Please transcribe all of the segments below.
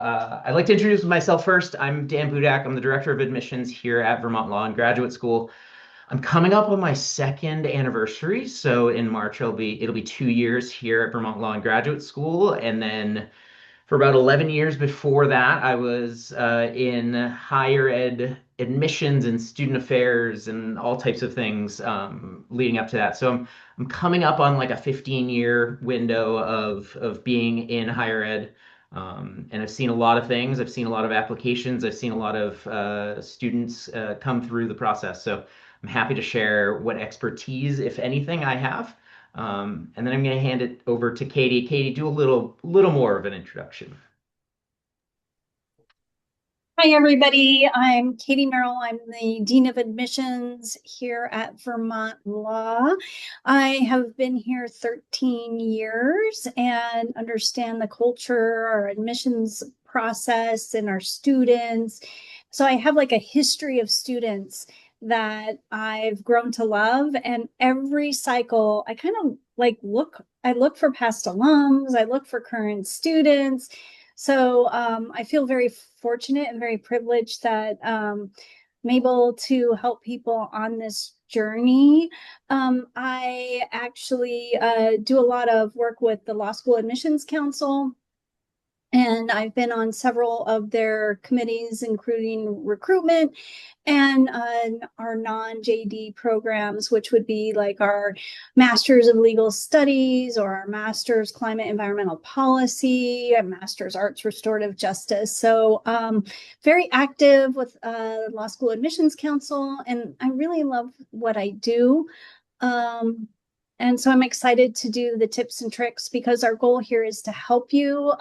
I'd like to introduce myself first. I'm Dan Budak. I'm the Director of Admissions here at Vermont Law and Graduate School. I'm coming up on my second anniversary, so in March it'll be 2 years here at Vermont Law and Graduate School, and then for about 11 years before that, I was in higher ed admissions and student affairs and all types of things leading up to that. So I'm coming up on like a 15-year window of being in higher ed. And I've seen a lot of things. I've seen a lot of applications. I've seen a lot of students come through the process. So I'm happy to share what expertise, if anything, I have. And then I'm going to hand it over to Katie. Katie, do a little more of an introduction. Hi, everybody. I'm Katie Merrill. I'm the Dean of Admissions here at Vermont Law. I have been here 13 years and understand the culture, our admissions process, and our students. So I have like a history of students that I've grown to love. And every cycle, I kind of I look for past alums, I look for current students. So I feel very fortunate and very privileged that I'm able to help people on this journey. I actually do a lot of work with the Law School Admissions Council, and I've been on several of their committees, including recruitment and our non-JD programs, which would be like our Masters of Legal Studies or our Masters Climate Environmental Policy, a Masters Arts Restorative Justice. So very active with Law School Admissions Council, and I really love what I do. And so I'm excited to do the tips and tricks because our goal here is to help you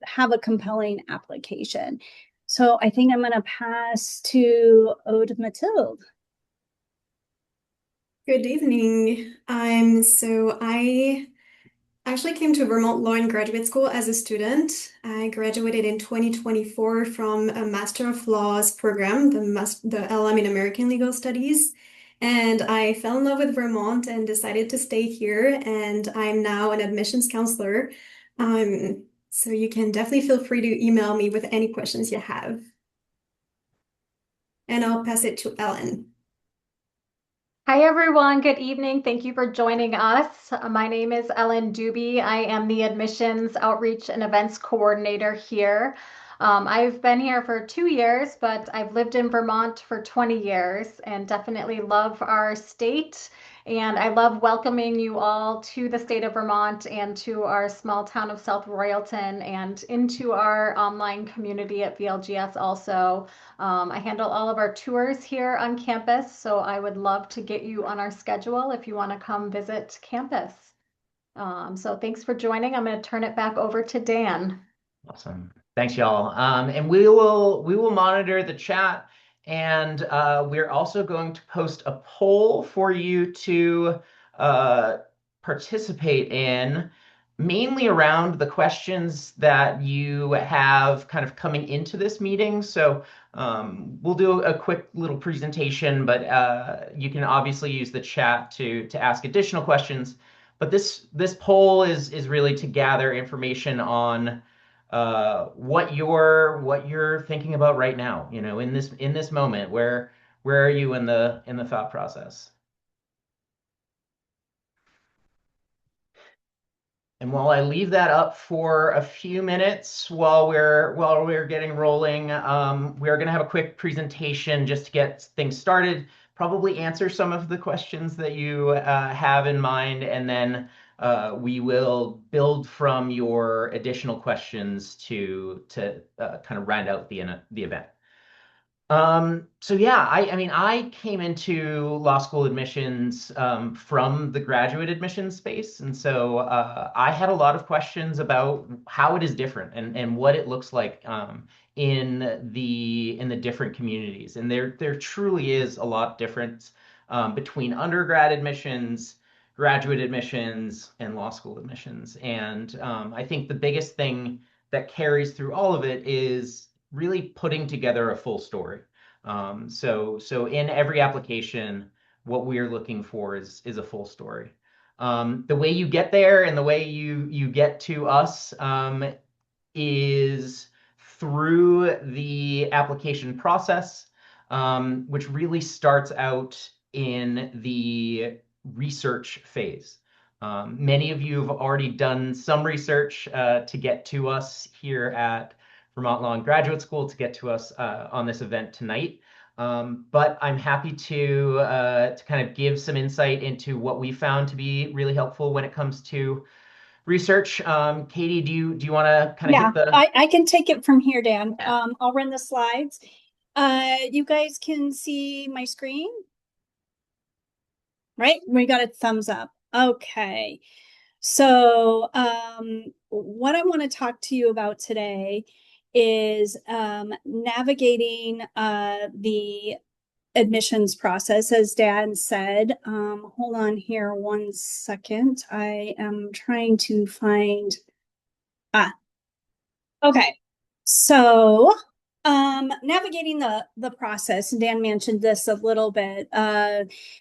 have a compelling application. So I think I'm going to pass to Ode Mathilde. Good evening. I actually came to Vermont Law and Graduate School as a student. I graduated in 2024 from a Master of Laws program, the LM in American Legal Studies. And I fell in love with Vermont and decided to stay here. And I'm now an admissions counselor. So you can definitely feel free to email me with any questions you have. And I'll pass it to Ellen. Hi, everyone. Good evening. Thank you for joining us. My name is Ellen Doobie. I am the Admissions Outreach and Events Coordinator here. I've been here for 2 years, but I've lived in Vermont for 20 years and definitely love our state. And I love welcoming you all to the state of Vermont and to our small town of South Royalton and into our online community at VLGS also. I handle all of our tours here on campus, so I would love to get you on our schedule if you want to come visit campus. So thanks for joining. I'm going to turn it back over to Dan. Awesome. Thanks, y'all. And we will monitor the chat, and we're also going to post a poll for you to uh, participate in, mainly around the questions that you have kind of coming into this meeting. So we'll do a quick little presentation, but you can obviously use the chat to ask additional questions. But this poll is really to gather information on what you're thinking about right now, in this moment, where are you in the thought process? And while I leave that up for a few minutes while we're getting rolling, we're going to have a quick presentation just to get things started, probably answer some of the questions that you have in mind, and then we will build from your additional questions to kind of round out the event. So yeah, I mean, I came into law school admissions from the graduate admissions space, and so I had a lot of questions about how it is different and what it looks like in the different communities, and there truly is a lot difference between undergrad admissions, graduate admissions, and law school admissions, and I think the biggest thing that carries through all of it is really putting together a full story. So in every application, what we're looking for is a full story. The way you get there and the way you get to us is to the application process, which really starts out in the research phase. Many of you have already done some research to get to us here at Vermont Law and Graduate School, to get to us on this event tonight. But I'm happy to kind of give some insight into what we found to be really helpful when it comes to research. Katie, do you want to kind of Yeah, hit the? I can take it from here, Dan. Yeah. I'll run the slides. You guys can see my screen, right? We got a thumbs up. Okay. So, what I want to talk to you about today is navigating the admissions process, as Dan said. Hold on here 1 second. I am trying to find. Okay. So, navigating the process, and Dan mentioned this a little bit.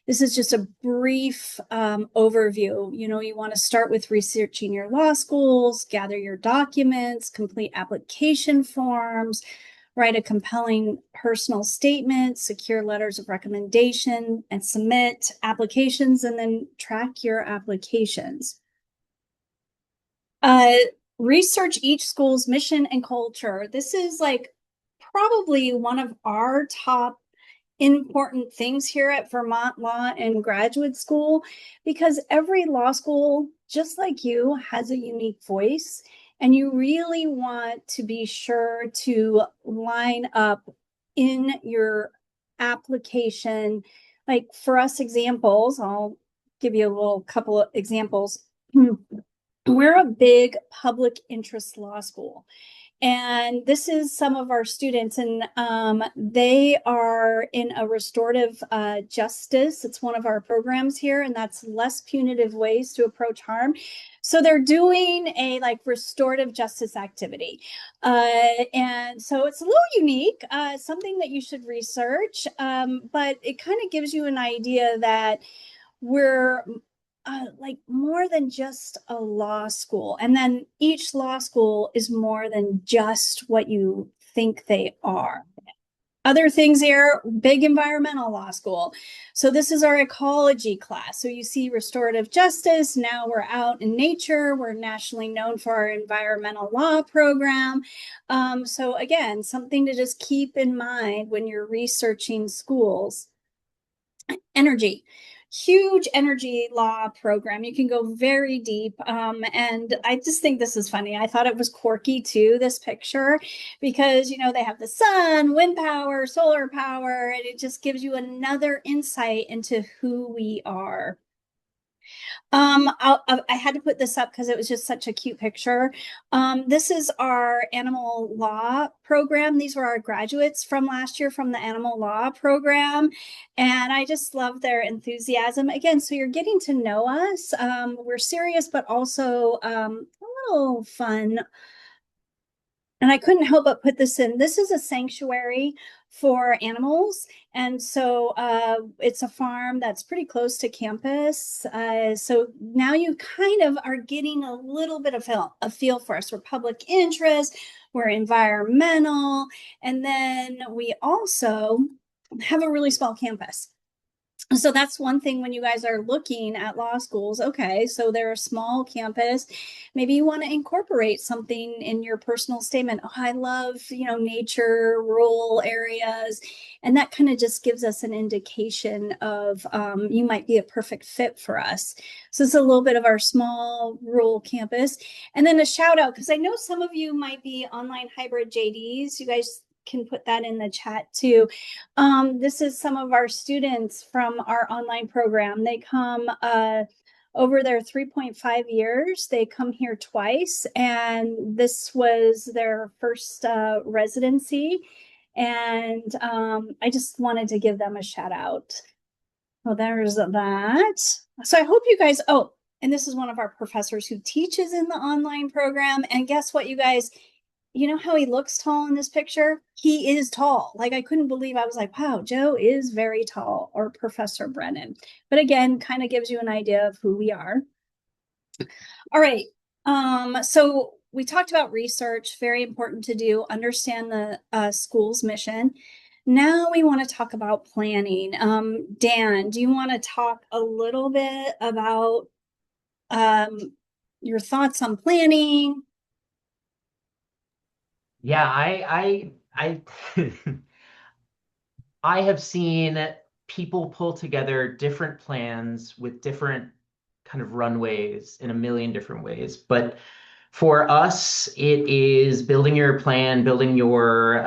This is just a brief overview. You know, you want to start with researching your law schools, gather your documents, complete application forms, write a compelling personal statement, secure letters of recommendation, and submit applications, and then track your applications. Uh, Research each school's mission and culture. This is like probably one of our top important things here at Vermont Law and Graduate School, because every law school, just like you, has a unique voice. And you really want to be sure to line up in your application. Like for us, examples, I'll give you a little couple of examples. We're a big public interest law school. And this is some of our students, and they are in a restorative justice. It's one of our programs here, and that's less punitive ways to approach harm. So they're doing a like restorative justice activity. And so it's a little unique, something that you should research, but it kind of gives you an idea that we're like more than just a law school. And then each law school is more than just what you think they are. Other things here, big environmental law school. So this is our ecology class. So you see restorative justice. Now we're out in nature. We're nationally known for our environmental law program. So again, something to just keep in mind when you're researching schools. Energy. Huge energy law program. You can go very deep. And I just think this is funny. I thought it was quirky too, this picture, because, you know, they have the sun, wind power, solar power, and it just gives you another insight into who we are. I had to put this up because it was just such a cute picture. This is our animal law program. These were our graduates from last year from the animal law program. And I just love their enthusiasm. Again, so you're getting to know us. We're serious, but also a little fun. And I couldn't help but put this in. This is a sanctuary for animals. And so it's a farm that's pretty close to campus. So now you kind of are getting a little bit of a feel for us. We're public interest, we're environmental, and then we also have a really small campus. So that's one thing when you guys are looking at law schools. Okay, so they're a small campus. Maybe you want to incorporate something in your personal statement. Oh, I love, you know, nature, rural areas. And that kind of just gives us an indication of you might be a perfect fit for us. So it's a little bit of our small rural campus. And then a shout out, because I know some of you might be online hybrid JDs. You guys can put that in the chat too. This is some of our students from our online program. They come over their 3.5 years. They come here twice, and this was their first residency. And I just wanted to give them a shout out. Well, there's that. So I hope you guys, oh, and this is one of our professors who teaches in the online program. And guess what, you guys? You know how he looks tall in this picture? He is tall. Like I couldn't believe, I was like, wow, Joe is very tall, or Professor Brennan. But again, kind of gives you an idea of who we are. All right. So we talked about research, very important to do, understand the school's mission. Now we want to talk about planning. Dan, do you want to talk a little bit about your thoughts on planning? Yeah, I I have seen people pull together different plans with different kind of runways in a million different ways. But for us, it is building your plan, building your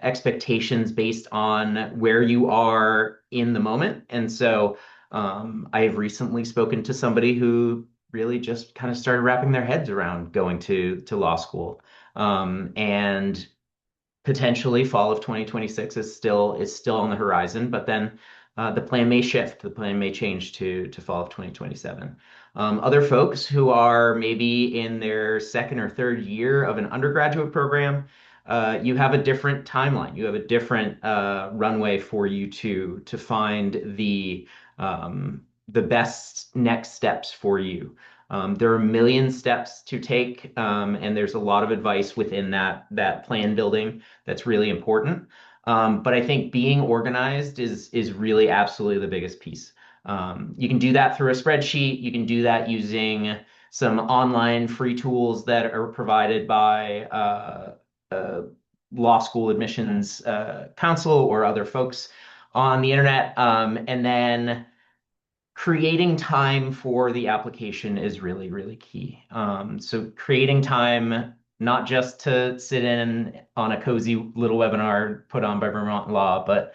expectations based on where you are in the moment. And so I have recently spoken to somebody who really just kind of started wrapping their heads around going to law school. And potentially fall of 2026 is still on the horizon, but then the plan may shift. The plan may change to fall of 2027. Other folks who are maybe in their second or third year of an undergraduate program, you have a different timeline. You have a different runway for you to find the best next steps for you. There are a million steps to take, and there's a lot of advice within that plan building that's really important. But I think being organized is really absolutely the biggest piece. You can do that through a spreadsheet. You can do that using some online free tools that are provided by uh, law school admissions council or other folks on the internet. And then creating time for the application is really, really key. So creating time, not just to sit in on a cozy little webinar put on by Vermont Law, but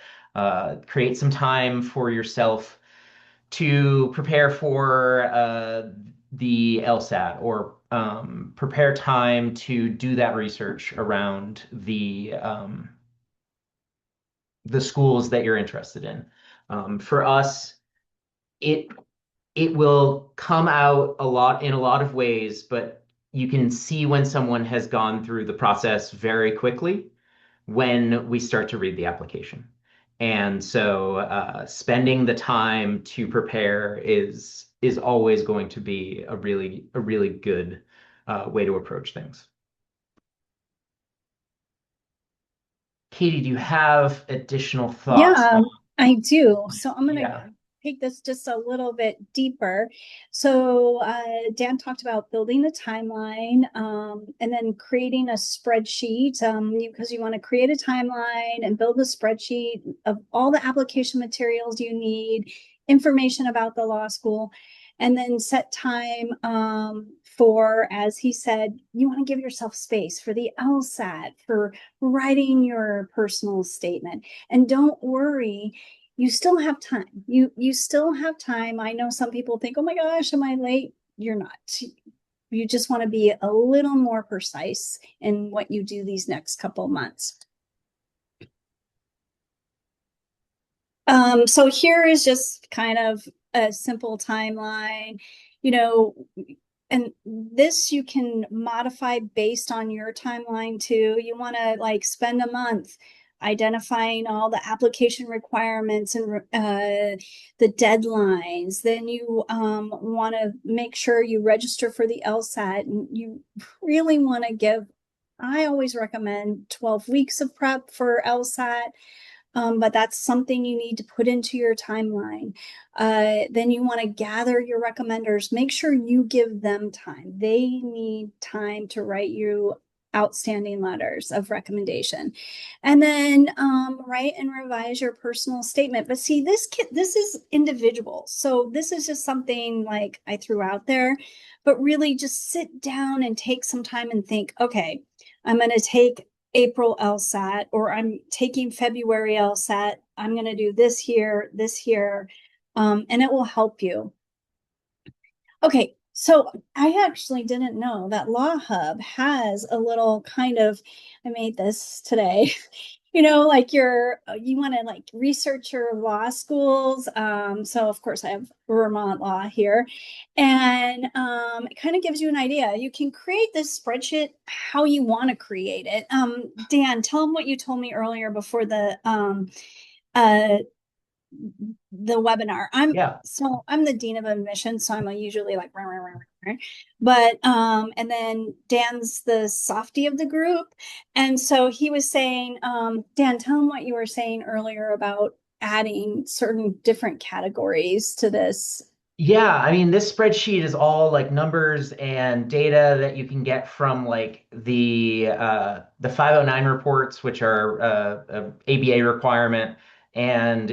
create some time for yourself to prepare for the LSAT or prepare time to do that research around the schools that you're interested in. For us, it it will come out a lot in a lot of ways, but you can see when someone has gone through the process very quickly when we start to read the application. And so spending the time to prepare is always going to be a really good way to approach things. Katie, do you have additional thoughts Yeah, on? I do. So I'm going to Yeah. take this just a little bit deeper. So Dan talked about building a timeline and then creating a spreadsheet because you want to create a timeline and build a spreadsheet of all the application materials you need, information about the law school, and then set time for, as he said, you want to give yourself space for the LSAT, for writing your personal statement. And don't worry, you still have time. You still have time. I know some people think, oh my gosh, am I late? You're not. You just want to be a little more precise in what you do these next couple months. So here is just kind of a simple timeline, you know, and this you can modify based on your timeline too. You want to like spend a month identifying all the application requirements and the deadlines. Then you want to make sure you register for the LSAT, and you really want to give, I always recommend 12 weeks of prep for LSAT. But that's something you need to put into your timeline. Then you want to gather your recommenders. Make sure you give them time. They need time to write you outstanding letters of recommendation. And then write and revise your personal statement. But see, this is individual. So this is just something like I threw out there, but really just sit down and take some time and think, okay, I'm going to take April LSAT, or I'm taking February LSAT. I'm going to do this here, and it will help you. Okay, so I actually didn't know that Law Hub has a little kind of, I made this today, like you want to like research your law schools. So of course I have Vermont Law here, and it kind of gives you an idea. You can create this spreadsheet how you want to create it. Dan, tell them what you told me earlier before uh, the webinar. Yeah. I'm the dean of admissions, so I'm usually like, rah, rah, rah, rah. But and then Dan's the softie of the group. And so he was saying, Dan, tell him what you were saying earlier about adding certain different categories to this. Yeah, I mean, this spreadsheet is all like numbers and data that you can get from like the 509 reports, which are a ABA requirement. And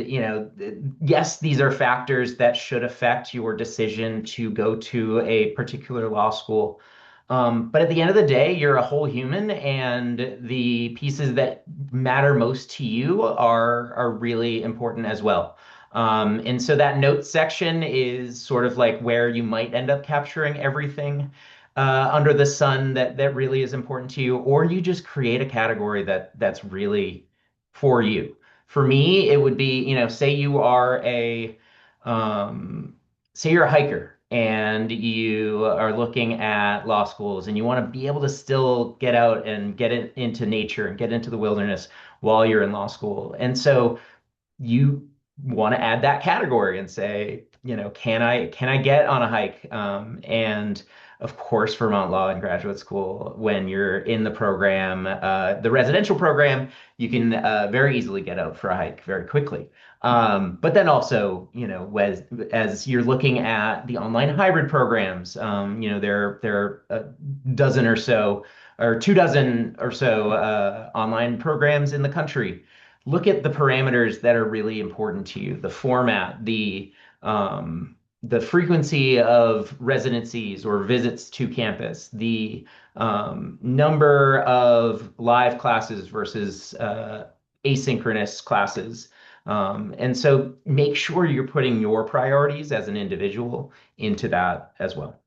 yes, these are factors that should affect your decision to go to a particular law school. But at the end of the day, you're a whole human, and the pieces that matter most to you are really important as well. And so that notes section is sort of like where you might end up capturing everything under the sun that really is important to you, or you just create a category that's really for you. For me, it would be, say you are um, say you're a hiker and you are looking at law schools and you want to be able to still get out and into nature and get into the wilderness while you're in law school. And so you want to add that category and say, can I get on a hike? And of course, Vermont Law and Graduate School, when you're in the program, the residential program, you can very easily get out for a hike very quickly. But then also, as you're looking at the online hybrid programs, there are a dozen or so, or 2 dozen or so online programs in the country. Look at the parameters that are really important to you, the format, the frequency of residencies or visits to campus, the number of live classes versus asynchronous classes. And so make sure you're putting your priorities as an individual into that as well.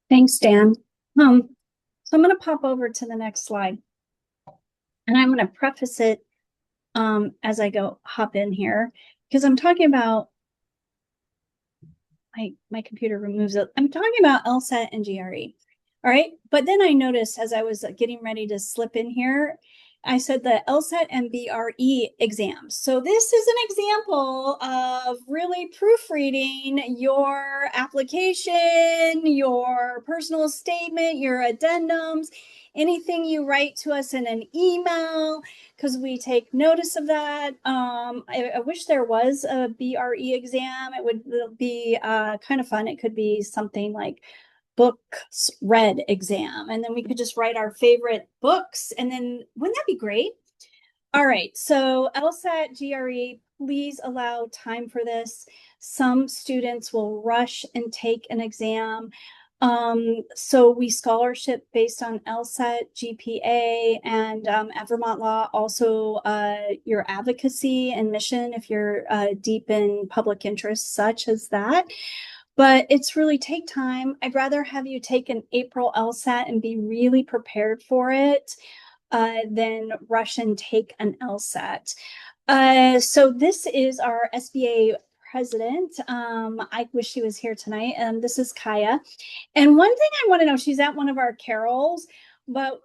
Thanks, Dan. So I'm going to pop over to the next slide, and I'm going to preface it as I go hop in here, because I'm talking about my computer removes it. I'm talking about LSAT and GRE. All right. But then I noticed as I was getting ready to slip in here, I said the LSAT and BRE exams. So this is an example of really proofreading your application, your personal statement, your addendums, anything you write to us in an email, because we take notice of that. I wish there was a BRE exam. It would be kind of fun. It could be something like books read exam, and then we could just write our favorite books, and then wouldn't that be great? All right, so LSAT GRE, please allow time for this. Some students will rush and take an exam. So we scholarship based on LSAT, GPA, and at Vermont Law, also your advocacy and mission if you're deep in public interest, such as that. But it's really take time. I'd rather have you take an April LSAT and be really prepared for it than rush and take an LSAT. So this is our SBA president. I wish she was here tonight. This is Kaya. And one thing I want to know, she's at one of our carols, but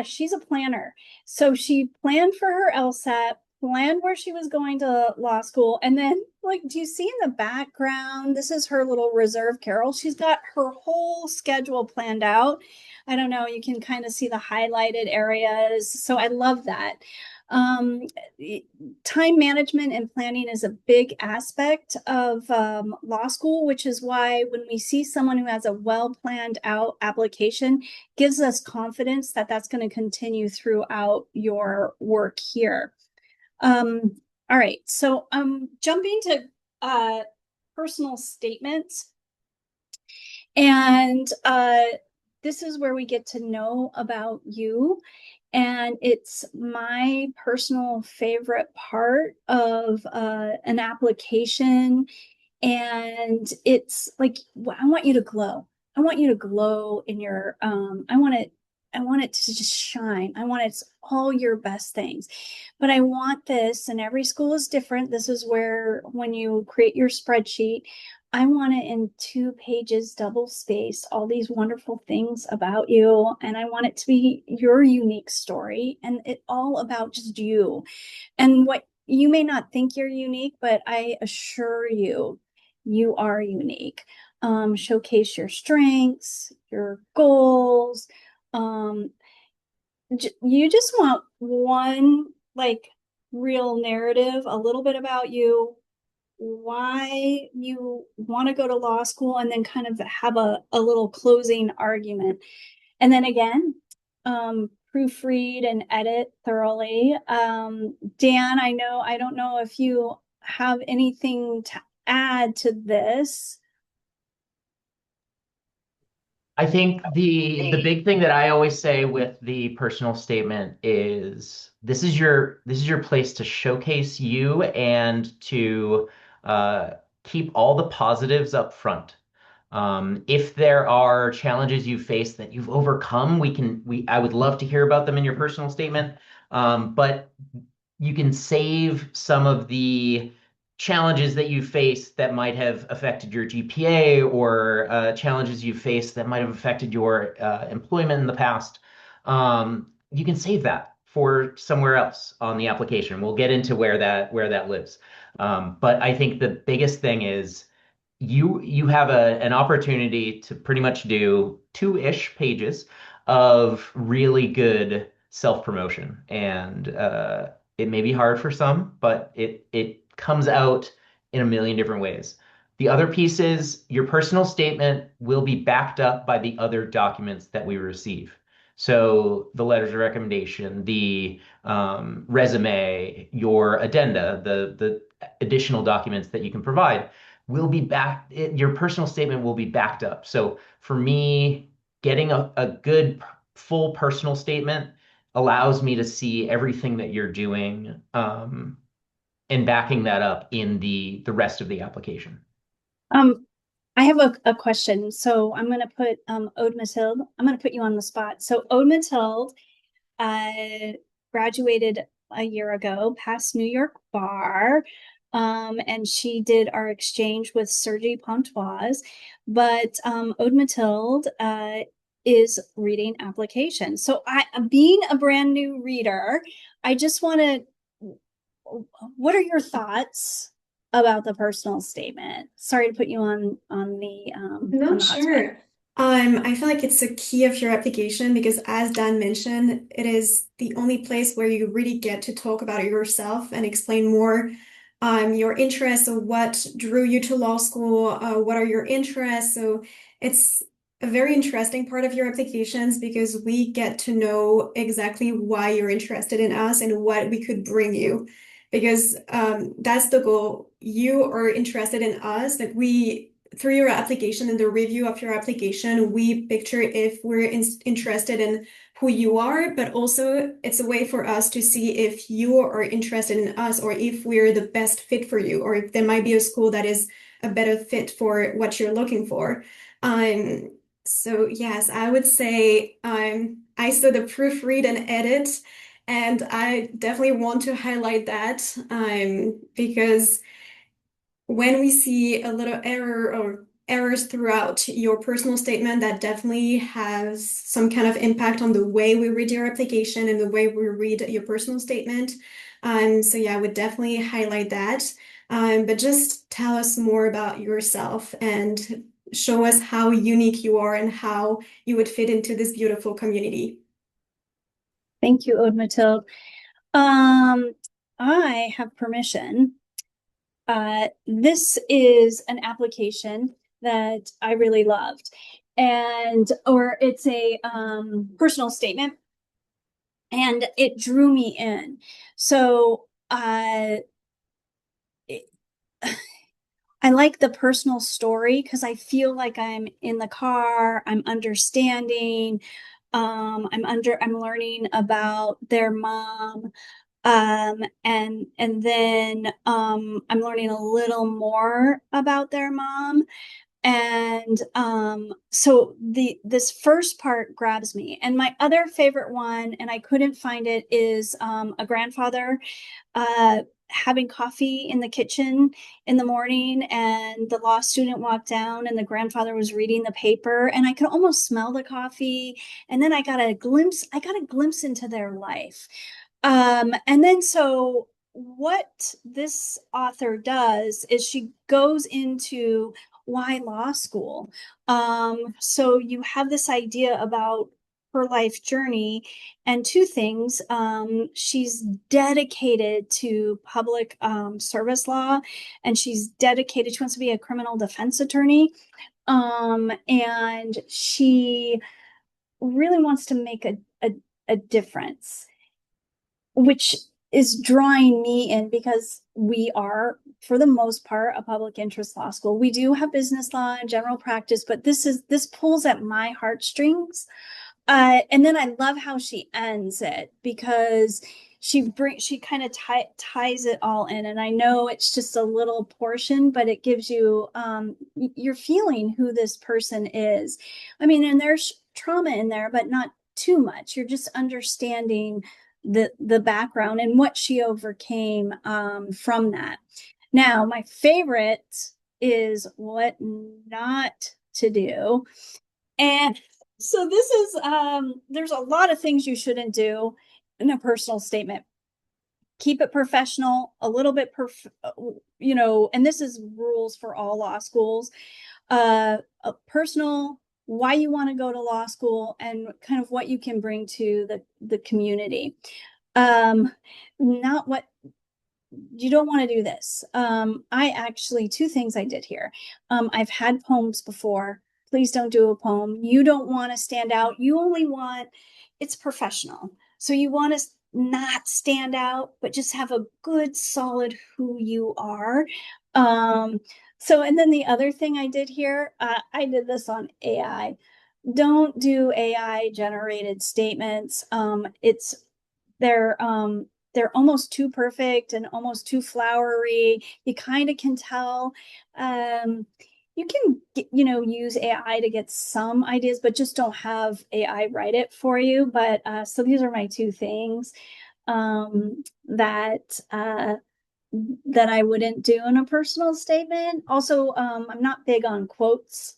she's a planner. So she planned for her LSAT, planned where she was going to law school, and then, like, do you see in the background, this is her little reserve carol. She's got her whole schedule planned out. I don't know, you can kind of see the highlighted areas. So I love that. Time management and planning is a big aspect of law school, which is why when we see someone who has a well planned out application, gives us confidence that that's going to continue throughout your work here. All right, so jumping to personal statements, and this is where we get to know about you. And it's my personal favorite part of an application. And it's like, I want you to glow. I want you to glow in your, I want it to just shine. I want it's all your best things. But I want this, and every school is different. This is where, when you create your spreadsheet, I want it in 2 pages, double space, all these wonderful things about you. And I want it to be your unique story, and it all about just you. And what you may not think you're unique, but I assure you, you are unique. showcase your strengths, your goals. You just want one like real narrative, a little bit about you, why you want to go to law school, and then kind of have a little closing argument. And then again, proofread and edit thoroughly. Dan, I don't know if you have anything to add to this. I think the big thing that I always say with the personal statement is this is your place to showcase you and to uh, keep all the positives up front. If there are challenges you face that you've overcome, I would love to hear about them in your personal statement. But you can save some of the challenges that you face that might have affected your GPA or challenges you faced that might have affected your employment in the past. You can save that for somewhere else on the application. We'll get into where that lives. But I think the biggest thing is you have an opportunity to pretty much do two-ish pages of really good self-promotion. And it may be hard for some, but it comes out in a million different ways. The other piece is your personal statement will be backed up by the other documents that we receive. So the letters of recommendation, the resume, your addenda, the additional documents that you can provide will be your personal statement will be backed up. So for me, getting a good full personal statement allows me to see everything that you're doing and backing that up in the rest of the application. Um, I have a question. So I'm going to put Ode Mathilde. I'm going to put you on the spot. So Ode Mathilde uh, graduated a year ago, passed New York Bar, and she did our exchange with Sergi Pontoise. But Ode Mathilde is reading applications. So being a brand new reader, I just want to. What are your thoughts about the personal statement? Sorry to put you on the No, on the hot spot. sure. I feel like it's a key of your application because, as Dan mentioned, it is the only place where you really get to talk about yourself and explain more your interests or what drew you to law school, what are your interests. So it's a very interesting part of your applications because we get to know exactly why you're interested in us and what we could bring you. Because that's the goal. You are interested in us, like we through your application and the review of your application, we picture if we're interested in who you are, but also it's a way for us to see if you are interested in us or if we're the best fit for you, or if there might be a school that is a better fit for what you're looking for. Um, so yes, I would say I saw the proofread and edit, and I definitely want to highlight that because when we see a little error or errors throughout your personal statement, that definitely has some kind of impact on the way we read your application and the way we read your personal statement. So yeah, I would definitely highlight that. But just tell us more about yourself and show us how unique you are and how you would fit into this beautiful community. Thank you, Ode Mathilde. Um, I have permission. This is an application that I really loved, or it's a personal statement, and it drew me in. So it, I like the personal story because I feel like I'm in the car, I'm understanding, I'm learning about their mom. And then I'm learning a little more about their mom. And so this first part grabs me. And my other favorite one, and I couldn't find it, is a grandfather having coffee in the kitchen in the morning, and the law student walked down and the grandfather was reading the paper, and I could almost smell the coffee. And then I got a glimpse into their life. And then so what this author does is she goes into why law school? So you have this idea about her life journey, and two things. She's dedicated to public service law, and she's dedicated, she wants to be a criminal defense attorney. And she really wants to make a difference, which is drawing me in because we are, for the most part, a public interest law school. We do have business law and general practice, but this pulls at my heartstrings. And then I love how she ends it because she kind of ties it all in. And I know it's just a little portion, but it gives you you're feeling who this person is. I mean, and there's trauma in there, but not too much. You're just understanding the background and what she overcame from that. Now, my favorite is what not to do. And so this is there's a lot of things you shouldn't do in a personal statement. Keep it professional, a little bit and this is rules for all law schools. Personal, why you want to go to law school, and kind of what you can bring to the community. Not what you don't want to do this. I actually, two things I did here. I've had poems before. Please don't do a poem. You don't want to stand out. You only want, it's professional. So you want to not stand out, but just have a good, solid who you are. And then the other thing I did here, I did this on AI. Don't do AI generated statements. They're almost too perfect and almost too flowery. You kind of can tell. You can use AI to get some ideas, but just don't have AI write it for you. But so these are my two things that I wouldn't do in a personal statement. Also, I'm not big on quotes.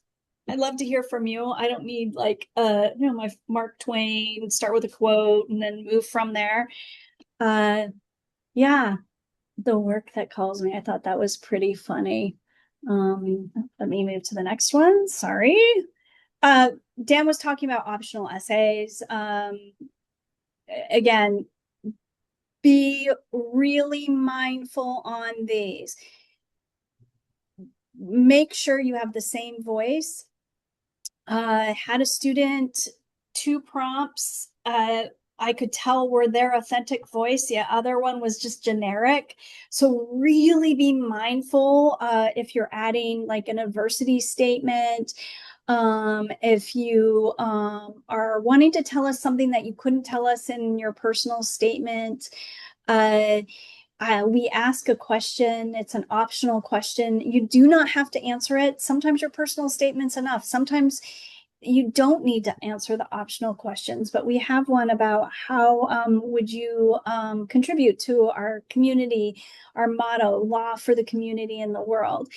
I'd love to hear from you. I don't need my Mark Twain, start with a quote and then move from there. Yeah, the work that calls me. I thought that was pretty funny. Let me move to the next one. Sorry. Dan was talking about optional essays. Again, be really mindful on these. Make sure you have the same voice. Had a student, two prompts. I could tell were their authentic voice. The other one was just generic. So really be mindful if you're adding like an adversity statement. If you are wanting to tell us something that you couldn't tell us in your personal statement, we ask a question. It's an optional question. You do not have to answer it. Sometimes your personal statement's enough. Sometimes you don't need to answer the optional questions, but we have one about how would you contribute to our community, our motto, law for the community and the world.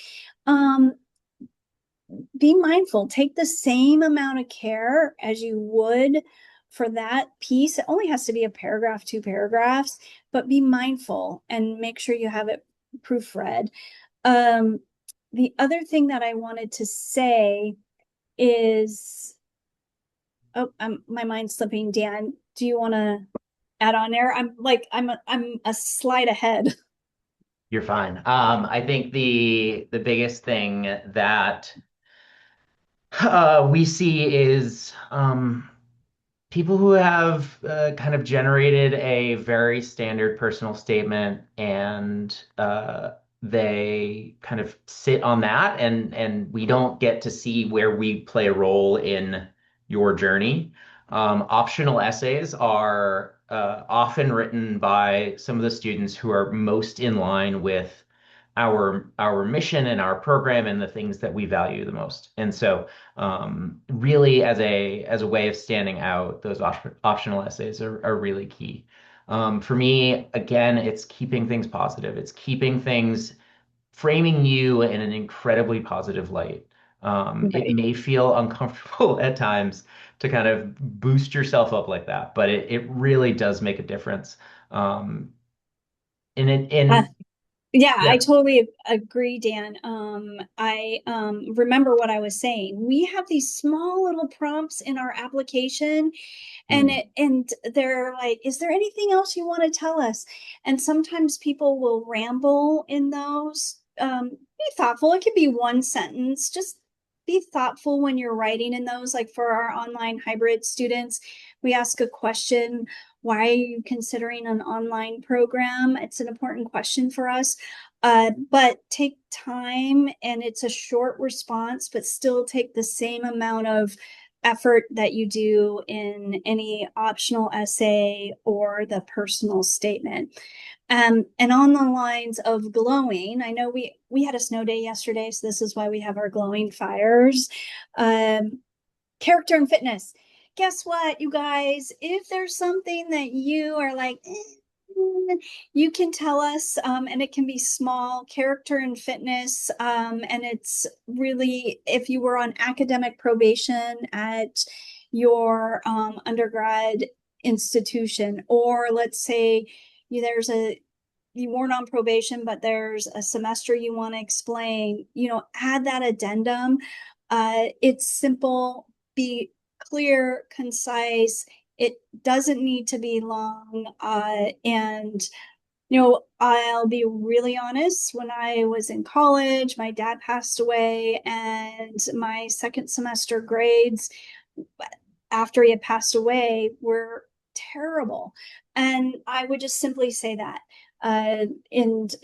Be mindful, take the same amount of care as you would for that piece. It only has to be a paragraph, two paragraphs, but be mindful and make sure you have it proofread. The other thing that I wanted to say is, my mind's slipping. Dan, do you want to add on there? I'm a slide ahead. You're fine. I think the biggest thing that we see is people who have kind of generated a very standard personal statement, and they kind of sit on that, and we don't get to see where we play a role in your journey. Optional essays are often written by some of the students who are most in line with our mission and our program and the things that we value the most. And so really as a way of standing out, those optional essays are really key. For me, again, it's keeping things positive. It's keeping things, framing you in an incredibly positive light. It Right. may feel uncomfortable at times to kind of boost yourself up like that, but it really does make a difference. Um, and it, Uh, and Yeah, I Yeah. totally agree, Dan. I remember what I was saying. We have these small little prompts in our application, and Mm. they're like, is there anything else you want to tell us? And sometimes people will ramble in those. Be thoughtful. It could be one sentence. Just be thoughtful when you're writing in those. Like for our online hybrid students, we ask a question. Why are you considering an online program? It's an important question for us. But take time, and it's a short response, but still take the same amount of effort that you do in any optional essay or the personal statement. And on the lines of glowing, I know we had a snow day yesterday, so this is why we have our glowing fires. Um, Character and fitness. Guess what, you guys? If there's something that you are like, you can tell us, and it can be small. Character and fitness, and it's really if you were on academic probation at your undergrad institution, or let's say there's a you weren't on probation, but there's a semester you want to explain, add that addendum. It's simple, be clear, concise. It doesn't need to be long. And I'll be really honest. When I was in college, my dad passed away, and my second semester grades after he had passed away were terrible. And I would just simply say that. And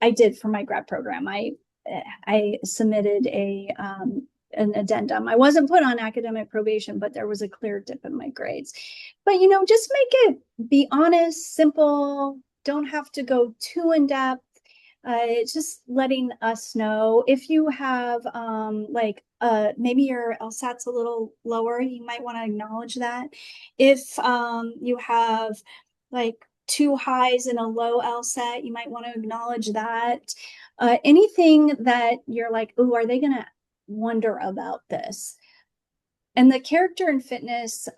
I did for my grad program. I submitted an addendum. I wasn't put on academic probation, but there was a clear dip in my grades. But just make it be honest, simple. Don't have to go too in depth. It's just letting us know if you have maybe your LSAT's a little lower, you might want to acknowledge that. If you have like two highs and a low LSAT, you might want to acknowledge that. Anything that you're like, oh, are they going to wonder about this? And the character and fitness,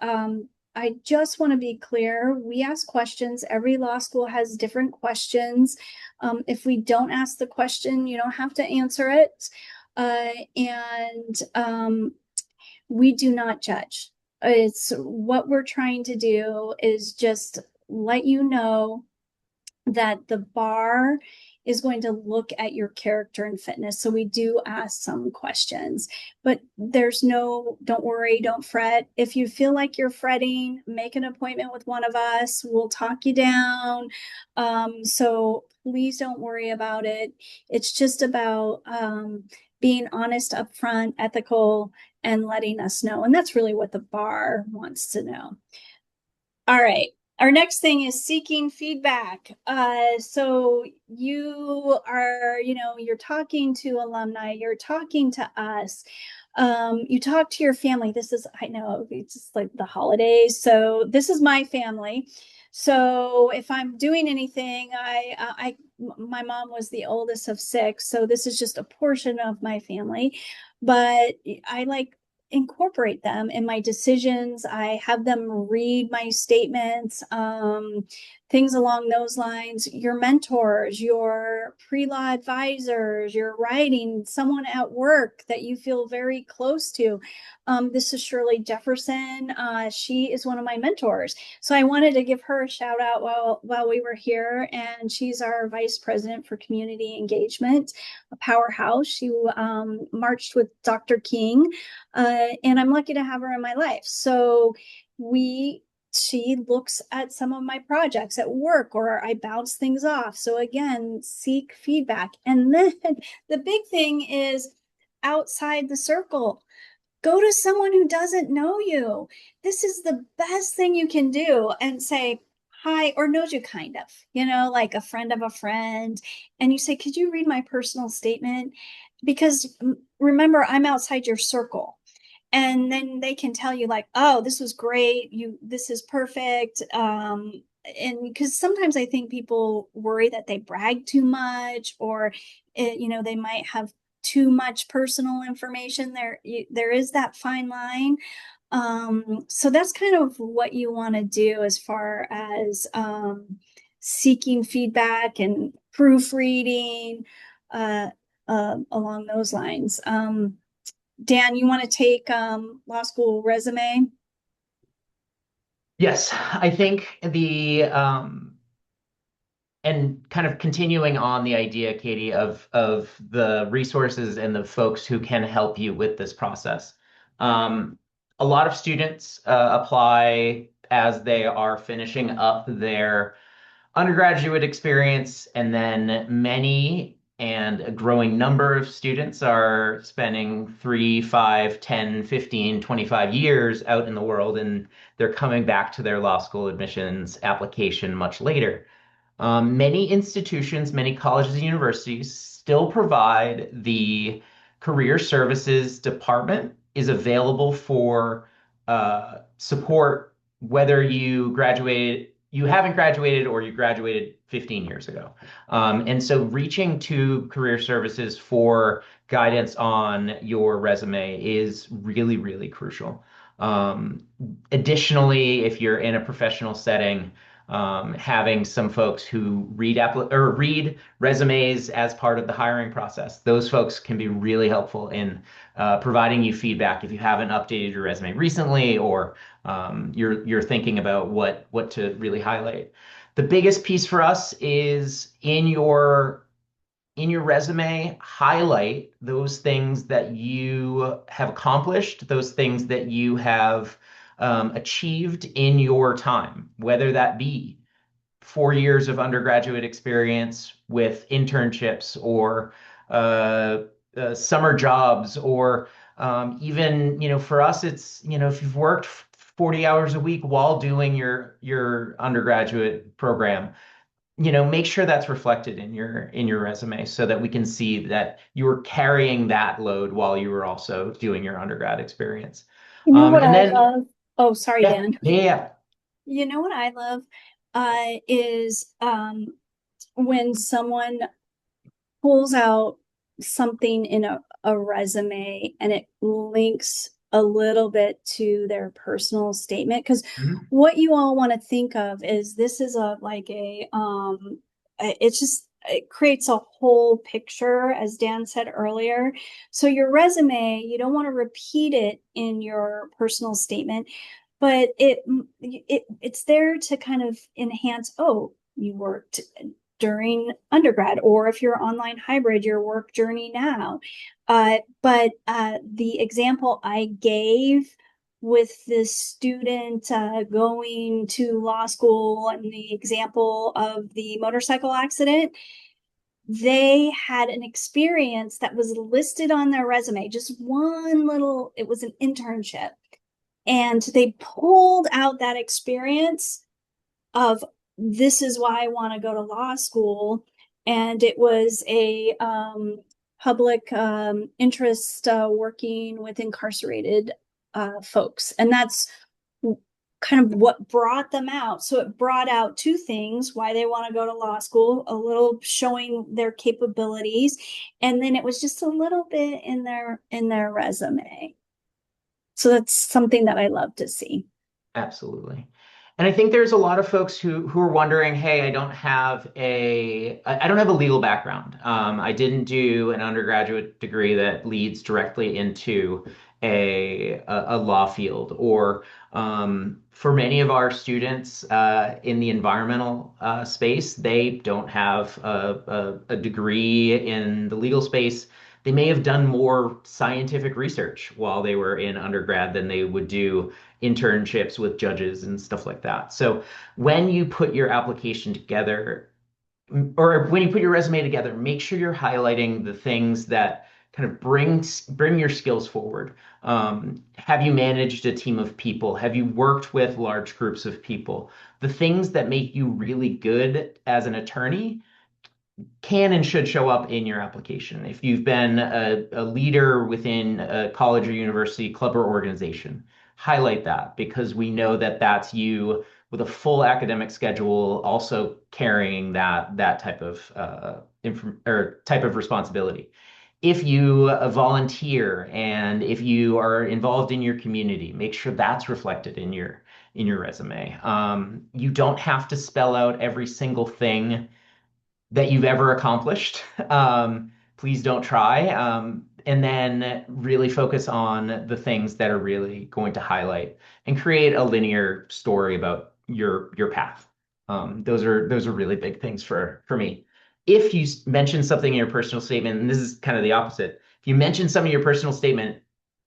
I just want to be clear. We ask questions. Every law school has different questions. If we don't ask the question, you don't have to answer it. And we do not judge. It's what we're trying to do is just let you know that the bar is going to look at your character and fitness. So we do ask some questions, but don't worry, don't fret. If you feel like you're fretting, make an appointment with one of us. We'll talk you down. So please don't worry about it. It's just about being honest, upfront, ethical, and letting us know. And that's really what the bar wants to know. All right. Our next thing is seeking feedback. So you are, you're talking to alumni, you're talking to us. You talk to your family. I know it's just like the holidays. So this is my family. So if I'm doing anything, my mom was the oldest of six. So this is just a portion of my family, but I incorporate them in my decisions. I have them read my statements, things along those lines. Your mentors, your pre-law advisors, your writing, someone at work that you feel very close to. This is Shirley Jefferson. She is one of my mentors. So I wanted to give her a shout out while we were here. And she's our vice president for community engagement, a powerhouse. She marched with Dr. King, and I'm lucky to have her in my life. So she looks at some of my projects at work, or I bounce things off. So again, seek feedback. And then the big thing is outside the circle. Go to someone who doesn't know you. This is the best thing you can do, and say hi, or knows you kind of, like a friend of a friend. And you say, could you read my personal statement? Because remember, I'm outside your circle. And then they can tell you like, oh, this was great, this is perfect. And because sometimes I think people worry that they brag too much, or they might have too much personal information. There is that fine line. So that's kind of what you want to do as far as seeking feedback. And proofreading, uh, along those lines. Dan, you want to take law school resume? Yes, I think and kind of continuing on the idea, Katie, of the resources and the folks who can help you with this process. Um, a lot of students apply as they are finishing up their undergraduate experience, and then many and a growing number of students are spending 3, 5, 10, 15, 25 years out in the world, and they're coming back to their law school admissions application much later. Many institutions, many colleges and universities still provide the career services department is available for support whether you haven't graduated or you graduated 15 years ago. And so reaching to career services for guidance on your resume is really, really crucial. Um, Additionally, if you're in a professional setting, having some folks who read resumes as part of the hiring process. Those folks can be really helpful in providing you feedback if you haven't updated your resume recently, or you're thinking about what to really highlight. The biggest piece for us is in your resume, highlight those things that you have accomplished, those things that you have achieved in your time, whether that be 4 years of undergraduate experience with internships or summer jobs, or even, for us, it's, if you've worked 40 hours a week while doing your undergraduate program, make sure that's reflected in your resume so that we can see that you were carrying that load while you were also doing your undergrad experience. You know what And I then, love? Oh, sorry, yeah, Dan. yeah, yeah. You know what I love is when someone pulls out something in a resume and it links a little bit to their personal statement. Because Mhm. what you all want to think of is this is it's just it creates a whole picture, as Dan said earlier. So your resume, you don't want to repeat it in your personal statement, but it's there to kind of enhance, oh, you worked during undergrad, or if you're online hybrid, your work journey now. But the example I gave with this student going to law school, and the example of the motorcycle accident, they had an experience that was listed on their resume, just one little, it was an internship. And they pulled out that experience of, this is why I want to go to law school. And it was a public interest working with incarcerated folks. And that's kind of what brought them out. So it brought out two things: why they want to go to law school, a little showing their capabilities, and then it was just a little bit in their resume. So that's something that I love to see. Absolutely. And I think there's a lot of folks who are wondering, hey, I don't have a legal background. I didn't do an undergraduate degree that leads directly into a law field. Or for many of our students in the environmental space, they don't have a degree in the legal space. They may have done more scientific research while they were in undergrad than they would do internships with judges and stuff like that. So when you put your application together, or when you put your resume together, make sure you're highlighting the things that kind of bring your skills forward. Have you managed a team of people? Have you worked with large groups of people? The things that make you really good as an attorney can and should show up in your application. If you've been a leader within a college or university club or organization, highlight that, because we know that that's you with a full academic schedule, also carrying that type of type of responsibility. If you volunteer and if you are involved in your community, make sure that's reflected in your resume. You don't have to spell out every single thing that you've ever accomplished. Please don't try. And then really focus on the things that are really going to highlight and create a linear story about your path. Those are really big things for me. If you mention something in your personal statement, and this is kind of the opposite, if you mention some in your personal statement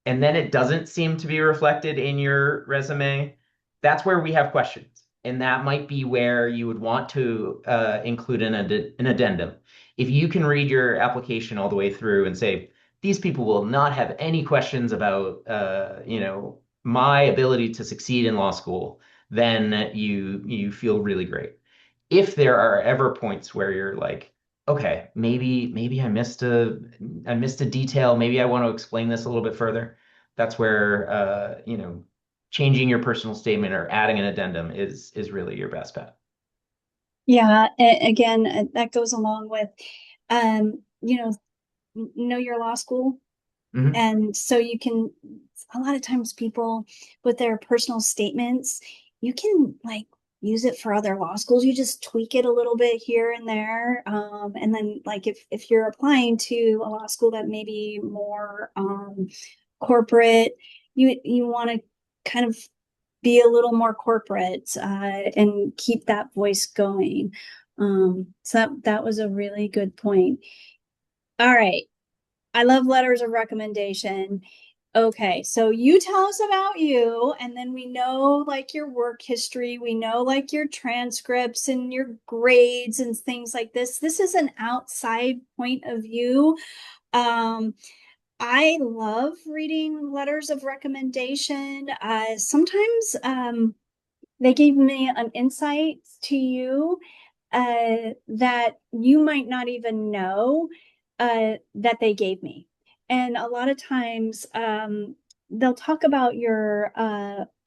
and then it doesn't seem to be reflected in your resume, that's where we have questions. And that might be where you would want to include an addendum. If you can read your application all the way through and say, these people will not have any questions about, my ability to succeed in law school, then you feel really great. If there are ever points where you're like, okay, maybe I missed a detail, maybe I want to explain this a little bit further, that's where changing your personal statement or adding an addendum is really your best bet. Yeah, again, that goes along with, you know your law school. Mhm. And so you can, a lot of times people with their personal statements, you can like use it for other law schools. You just tweak it a little bit here and there. And then like if you're applying to a law school that may be more corporate, you want to kind of be a little more corporate and keep that voice going. So that was a really good point. All right. I love letters of recommendation. Okay, so you tell us about you, and then we know like your work history, we know like your transcripts and your grades and things like this. This is an outside point of view. Um, I love reading letters of recommendation. Sometimes they gave me an insight to you that you might not even know that they gave me. And a lot of times they'll talk about your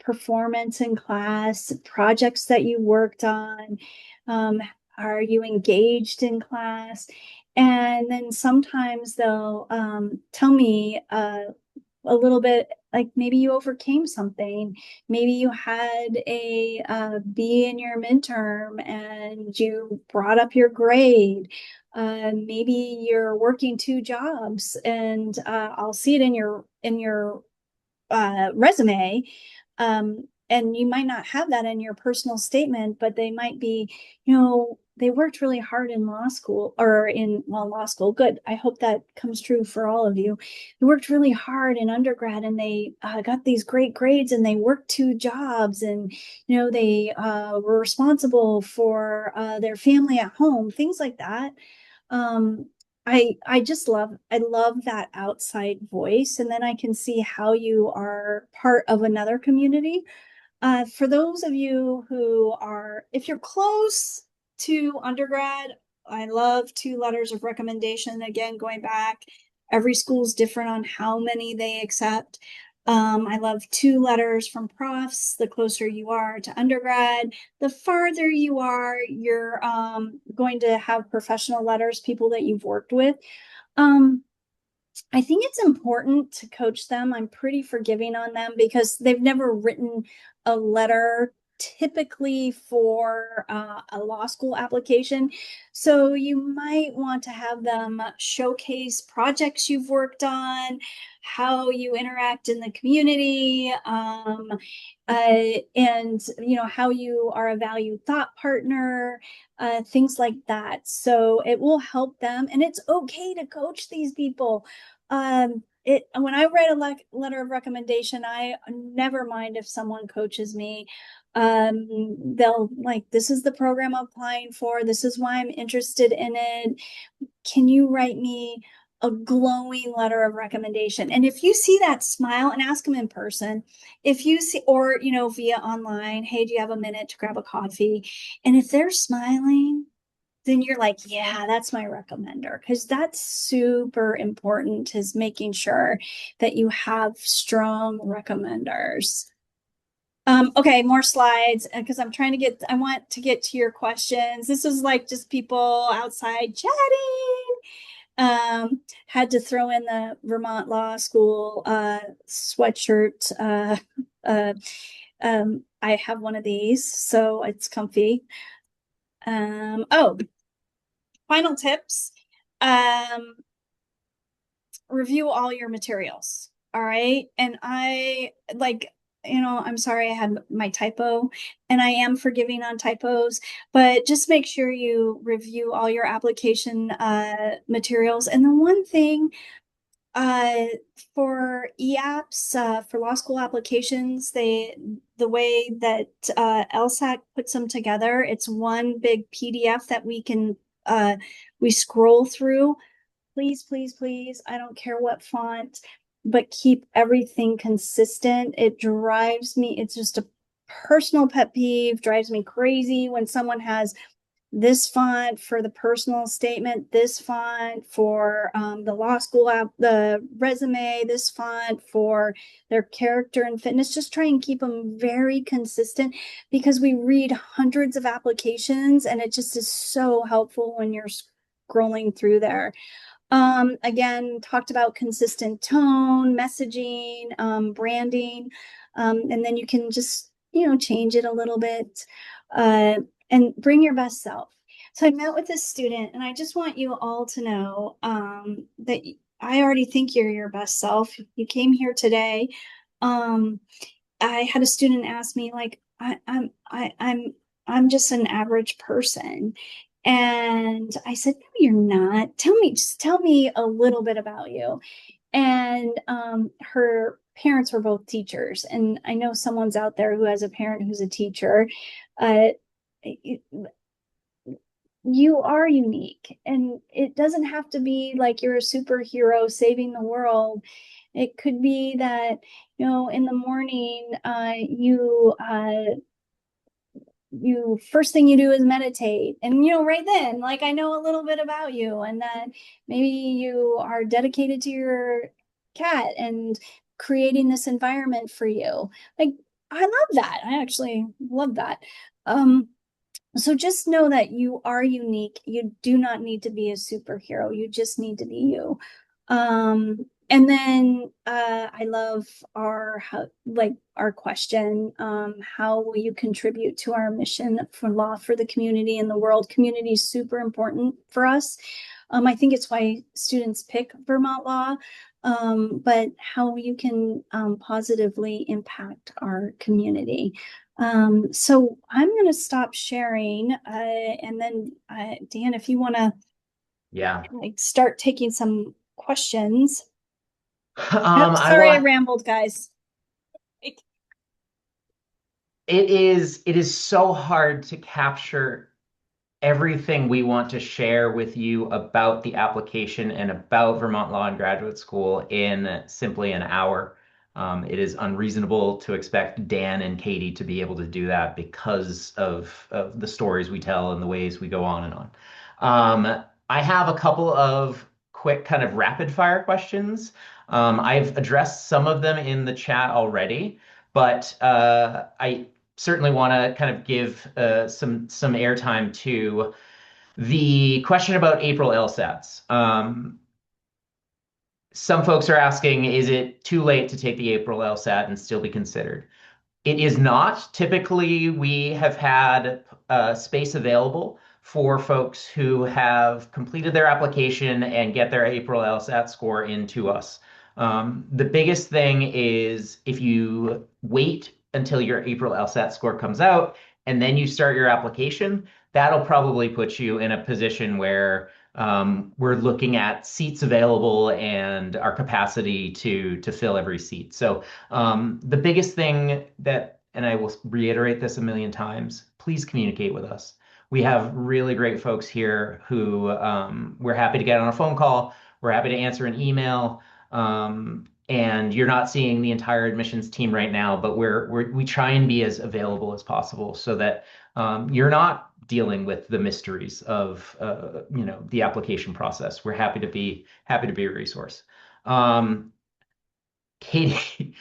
performance in class, projects that you worked on. Um, are you engaged in class? And then sometimes they'll tell me a little bit like maybe you overcame something. Maybe you had a B in your midterm and you brought up your grade. Maybe you're working two jobs, and I'll see it in your resume. And you might not have that in your personal statement, but they might be, they worked really hard in law school or in, well, law school. Good. I hope that comes true for all of you. They worked really hard in undergrad and they got these great grades and they worked two jobs and, they were responsible for their family at home, things like that. um I love that outside voice, and then I can see how you are part of another community. For those of you who are, if you're close to undergrad, I love two letters of recommendation. Again, going back, every school's different on how many they accept. I love two letters from profs. The closer you are to undergrad, the farther you are, you're going to have professional letters, people that you've worked with. Um, I think it's important to coach them. I'm pretty forgiving on them because they've never written a letter typically for a law school application. So you might want to have them showcase projects you've worked on, how you interact in the community, and how you are a valued thought partner, things like that. So it will help them, and it's okay to coach these people. When I write a letter of recommendation, I never mind if someone coaches me. They'll like, this is the program I'm applying for, this is why I'm interested in it. Can you write me a glowing letter of recommendation? And if you see that smile, and ask them in person, if you see, or via online, hey, do you have a minute to grab a coffee? And if they're smiling, then you're like, yeah, that's my recommender, because that's super important, is making sure that you have strong recommenders. Okay, more slides, because I want to get to your questions. This is like just people outside chatting. Had to throw in the Vermont Law School sweatshirt. I have one of these, so it's comfy. Oh, final tips. Review all your materials. All right. And I'm sorry I had my typo, and I am forgiving on typos, but just make sure you review all your application materials. And the one thing uh, for EAPS, for law school applications, the way that LSAC puts them together, it's one big PDF that we scroll through. Please, please, please, I don't care what font, but keep everything consistent. It's just a personal pet peeve, drives me crazy when someone has this font for the personal statement, this font for the law school app, the resume, this font for their character and fitness. Just try and keep them very consistent, because we read hundreds of applications and it just is so helpful when you're scrolling through there. Again, talked about consistent tone, messaging, branding, and then you can just, change it a little bit, and bring your best self. So I met with this student, and I just want you all to know that I already think you're your best self. You came here today. I had a student ask me, like, I'm just an average person. And I said, no, you're not. Just tell me a little bit about you. And her parents were both teachers. And I know someone's out there who has a parent who's a teacher. Uh, you are unique, and it doesn't have to be like you're a superhero saving the world. It could be that, in the morning, you first thing you do is meditate, and right then, like, I know a little bit about you, and that maybe you are dedicated to your cat and creating this environment for you. Like, I love that. I actually love that. So just know that you are unique. You do not need to be a superhero. You just need to be you. And then I love our question. How will you contribute to our mission for law for the community and the world? Community is super important for us. I think it's why students pick Vermont Law. But how you can positively impact our community. So I'm going to stop sharing, and then Dan, if you want to start taking some questions. Sorry, I rambled, guys. It is so hard to capture everything we want to share with you about the application and about Vermont Law and Graduate School in simply an hour. It is unreasonable to expect Dan and Katie to be able to do that because of the stories we tell and the ways we go on and on. I have a couple of quick kind of rapid fire questions. I've addressed some of them in the chat already, but I certainly want to kind of give some airtime to the question about April LSATs. Some folks are asking, is it too late to take the April LSAT and still be considered? It is not. Typically, we have had space available for folks who have completed their application and get their April LSAT score into us. The biggest thing is if you wait until your April LSAT score comes out and then you start your application, that'll probably put you in a position where we're looking at seats available and our capacity to fill every seat. So the biggest thing that, and I will reiterate this a million times, please communicate with us. We have really great folks here who we're happy to get on a phone call. We're happy to answer an email. And you're not seeing the entire admissions team right now, but we try and be as available as possible so that you're not dealing with the mysteries of the application process. We're happy to be a resource. Katie,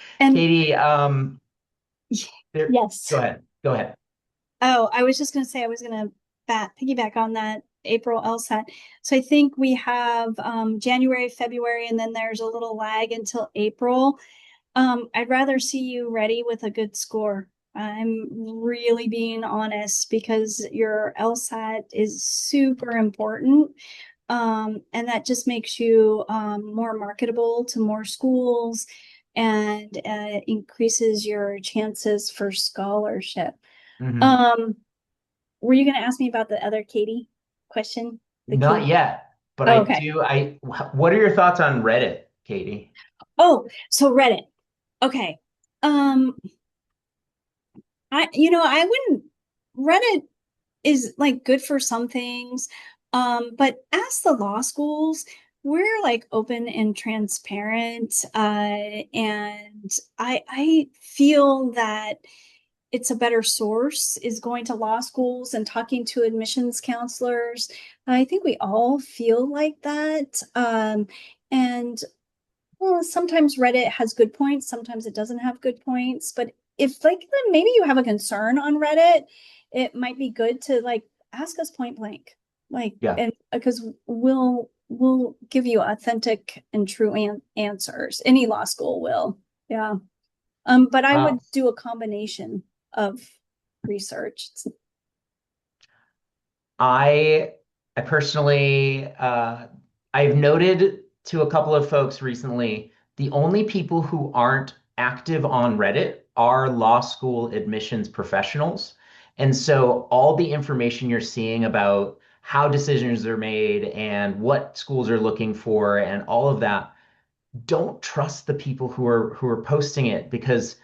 Yes. Go ahead. Oh, I was just going to say, I was going to piggyback on that April LSAT. So I think we have January, February, and then there's a little lag until April. I'd rather see you ready with a good score. I'm really being honest because your LSAT is super important. And that just makes you more marketable to more schools and increases your chances for scholarship. Hmm. Um, were you going to ask me about the other Katie question? The Not Katie? yet, but Oh, I okay. do. What are your thoughts on Reddit, Katie? Oh, so Reddit. Okay. Um, I wouldn't, Reddit is like good for some things. But as the law schools, we're like open and transparent. And I feel that it's a better source is going to law schools and talking to admissions counselors. I think we all feel like that. And well, sometimes Reddit has good points, sometimes it doesn't have good points. But if like then maybe you have a concern on Reddit, it might be good to like ask us point blank. Like Yeah. and because we'll give you authentic and true answers. Any law school will. Yeah. But I Uh, would do a combination of research. I I personally I've noted to a couple of folks recently, the only people who aren't active on Reddit are law school admissions professionals. And so all the information you're seeing about how decisions are made and what schools are looking for and all of that, don't trust the people who are posting it because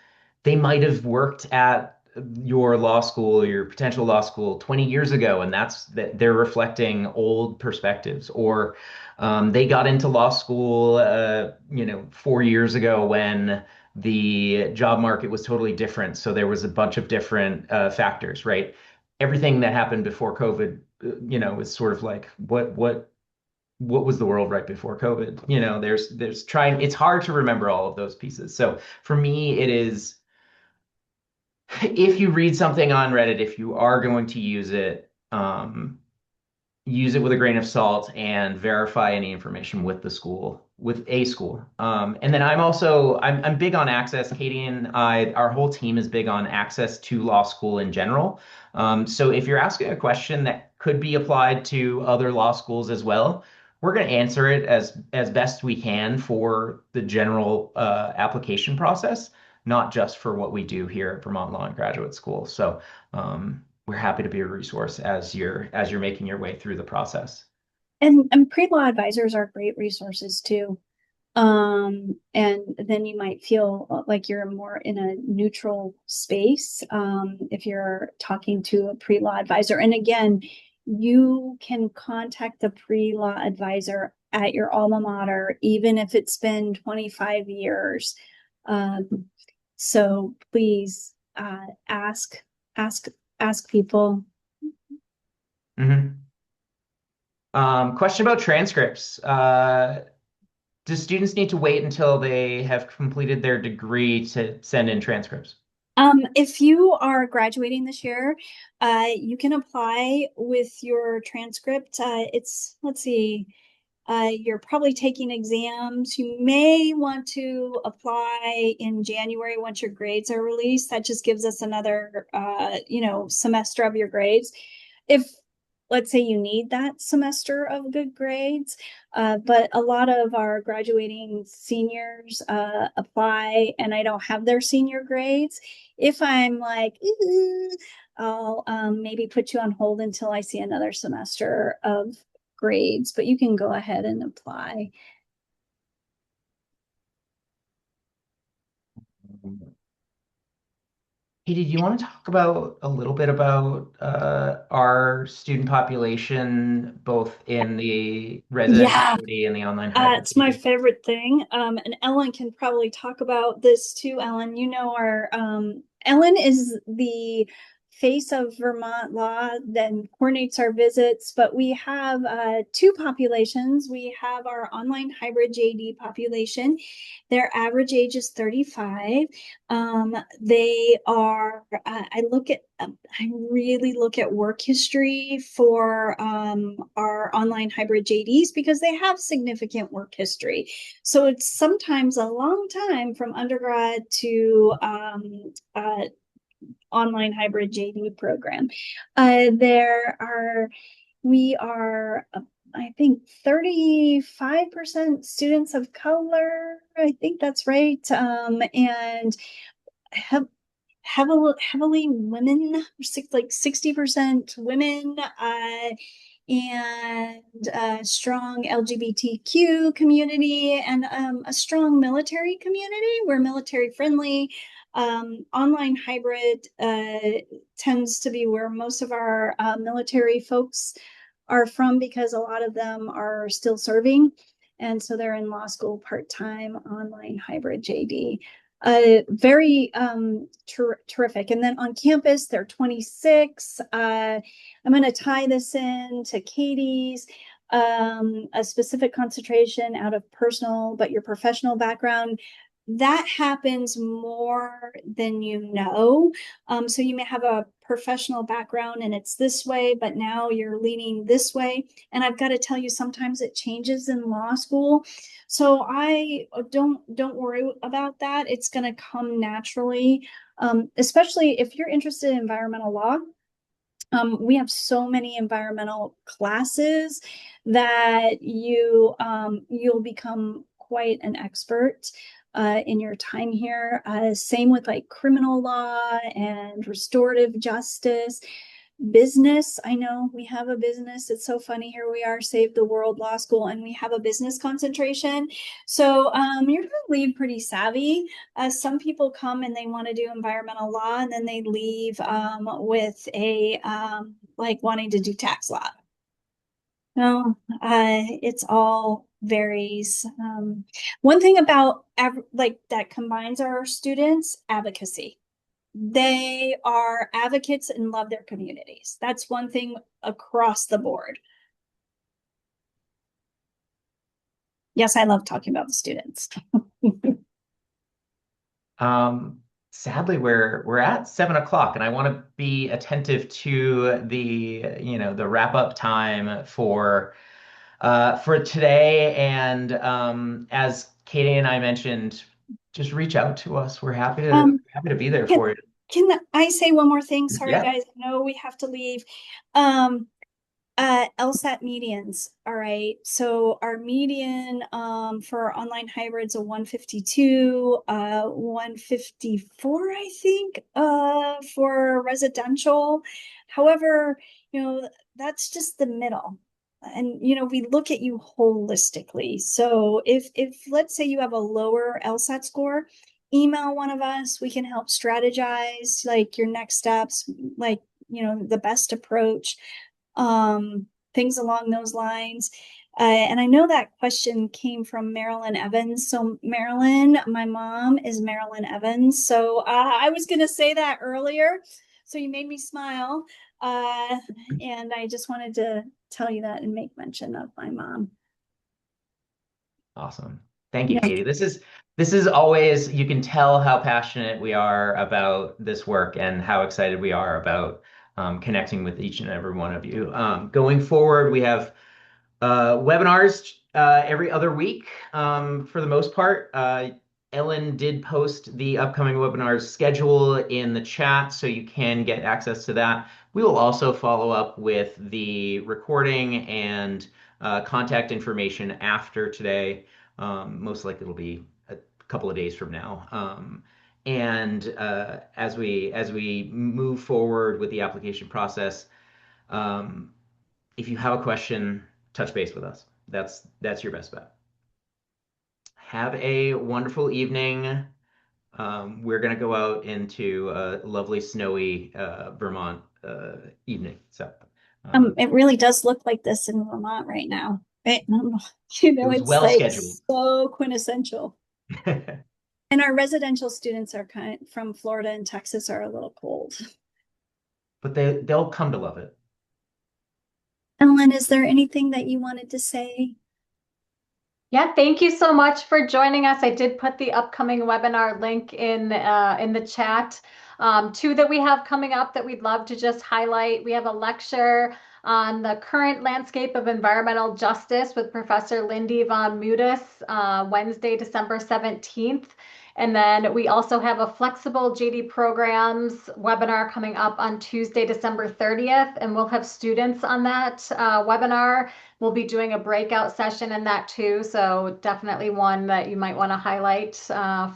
they might have worked at your law school or your potential law school 20 years ago, and that's that they're reflecting old perspectives, or they got into law school 4 years ago when the job market was totally different. So there was a bunch of different factors, right? Everything that happened before COVID, is sort of like what was the world right before COVID? There's trying, it's hard to remember all of those pieces. So for me, it is if you read something on Reddit, if you are going to use it with a grain of salt and verify any information with the school, with a school. And then I'm big on access. Katie and I, our whole team is big on access to law school in general. So if you're asking a question that could be applied to other law schools as well, we're going to answer it as best we can for the general application process, not just for what we do here at Vermont Law and Graduate School. So we're happy to be a resource as you're making your way through the process. And pre-law advisors are great resources too. And then you might feel like you're more in a neutral space if you're talking to a pre-law advisor. And again, you can contact the pre-law advisor at your alma mater, even if it's been 25 years. So please ask, ask people. Mhm. Question about transcripts. Do students need to wait until they have completed their degree to send in transcripts? If you are graduating this year, you can apply with your transcript. Let's see, you're probably taking exams. You may want to apply in January once your grades are released. That just gives us another, semester of your grades. If, let's say, you need that semester of good grades, but a lot of our graduating seniors apply and I don't have their senior grades. If I'm like, I'll maybe put you on hold until I see another semester of grades, but you can go ahead and apply. Hey, did you want to talk about a little bit about our student population, both in the residential Yeah, community and the online hybrid it's my community? favorite thing. And Ellen can probably talk about this too. Ellen, our Ellen is the face of Vermont law, then coordinates our visits. But we have two populations. We have our online hybrid JD population. Their average age is 35. They are. I really look at work history for our online hybrid JDs because they have significant work history. So it's sometimes a long time from undergrad to online hybrid JD program. We are, I think, 35% students of color. I think that's right. And have heavily women, like 60% women, and a strong LGBTQ community, and a strong military community. We're military friendly. Online hybrid tends to be where most of our military folks are from, because a lot of them are still serving. And so they're in law school part-time, online hybrid JD. Very terrific. And then on campus, they're 26. I'm going to tie this in to Katie's, a specific concentration out of personal, but your professional background. That happens more than you know. So you may have a professional background and it's this way, but now you're leaning this way. And I've got to tell you, sometimes it changes in law school. So I don't worry about that. It's going to come naturally, especially if you're interested in environmental law. We have so many environmental classes that you'll become quite an expert in your time here. Same with like criminal law and restorative justice. Business, I know we have a business. It's so funny. Here we are, Save the World Law School, and we have a business concentration. So you're going to leave pretty savvy. Some people come and they want to do environmental law, and then they leave with a like wanting to do tax law. No, it's all varies. One thing about like that combines our students, advocacy. They are advocates and love their communities. That's one thing across the board. Yes, I love talking about the students. Sadly, we're at 7 o'clock, and I want to be attentive to the wrap up time for today. And as Katie and I mentioned, just reach out to us. We're happy to be there for you. Can I say one more thing? Sorry, Yeah. guys. I know we have to leave. LSAT medians. All right. So our median for online hybrids a 152, 154, I think, for residential. However, that's just the middle. And we look at you holistically. So if let's say you have a lower LSAT score, email one of us. We can help strategize like your next steps, like the best approach, things along those lines. And I know that question came from Marilyn Evans. So Marilyn, my mom is Marilyn Evans. So I was going to say that earlier. So you made me smile. And I just wanted to tell you that and make mention of my mom. Awesome. Thank you, Katie. This is always, you can tell how passionate we are about this work and how excited we are about connecting with each and every one of you. Going forward, we have webinars every other week for the most part. Ellen did post the upcoming webinars schedule in the chat, so you can get access to that. We will also follow up with the recording and contact information after today. Most likely it'll be a couple of days from now. And as we move forward with the application process, if you have a question, touch base with us. That's your best bet. Have a wonderful evening. We're going to go out into a lovely snowy Vermont evening. So it really does look like this in Vermont right now. Right? it was It's well like scheduled. so quintessential. And our residential students are from Florida and Texas are a little cold. But they'll come to love it. Ellen, is there anything that you wanted to say? Yeah, thank you so much for joining us. I did put the upcoming webinar link in the chat. Two that we have coming up that we'd love to just highlight. We have a lecture on the current landscape of environmental justice with Professor Lindy von Mutis, Wednesday, December 17th. And then we also have a flexible JD programs webinar coming up on Tuesday, December 30th, and we'll have students on that webinar. We'll be doing a breakout session in that too, so definitely one that you might want to highlight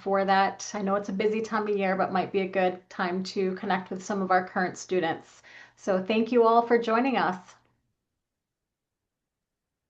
for that. I know it's a busy time of year, but might be a good time to connect with some of our current students. So thank you all for joining us.